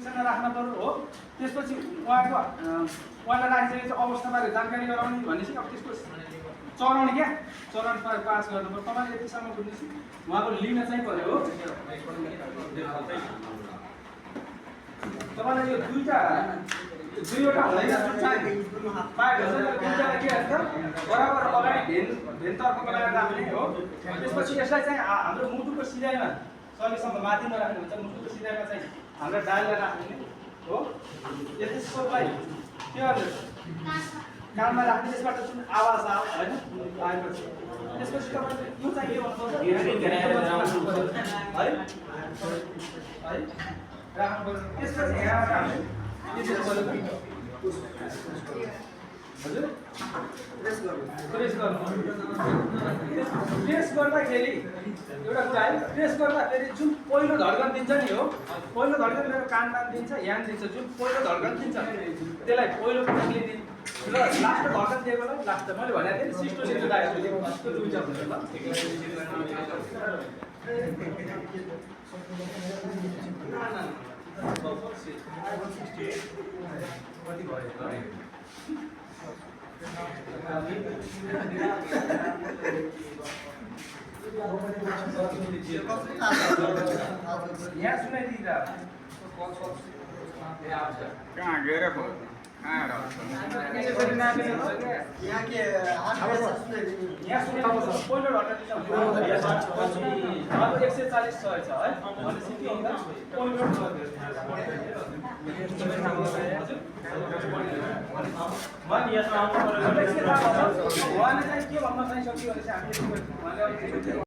डिस्क्रिप्सनमा राख्न पर्यो हो। त्यसपछि उहाँलाई राखिसकेपछि अवस्थाबारे जानकारी गराउने भनेपछि अब त्यसको चरण क्या चरण पास गर्नु पर्यो। तपाईँले यतिसम्म बुझ्नुहोस् उहाँको लिन चाहिँ पर्यो हो। तपाईँलाई यो दुईवटा हुँदैन जुन चाहिँ पाइप हुन्छ यो दुईवटा के हुन्छ बराबर अगाडि भेनतर्फको लगाएर राख्ने हो। त्यसपछि यसलाई चाहिँ हाम्रो मुटुको सिधाइमा सकेसम्म माथि नराख्ने हुन्छ। मुटुको सिधाइमा चाहिँ हाम्रो डाललाई राख्ने हो। यसलाई के गर्नु कानमा राख्ने त्यसबाट जुन आवाज आयो होइन आएपछि त्यसपछि तपाईँले यो चाहिँ के भन्नुपर्छ है राख्नु पर्छ। त्यसपछि यहाँबाट हामीले हजुर प्रेस गर्दाखेरि एउटा कुरा है प्रेस गर्दाखेरि जुन पहिलो धड्कन दिन्छ नि हो पहिलो धड्कन मेरो कानमा दिन्छ यहाँ दिन्छ जुन पहिलो धड्कन दिन्छ त्यसलाई पहिलो पटकले दिन्छ र लास्ट धड्कन दिएकोलाई लास्ट मैले भनेको थिएँ नि सिस्टो सिस्टो डायरेक्ट त्यो दुईटा हुन्छ ल कति भयो यहाँ सुनाइदिँदा कहाँ गएर भयो पहिलो घटना 140 छ है भनेपछि के हुन्छ पहिलो उहाँले चाहिँ के भन्न चाहिँ सक्यो भने चाहिँ हामीले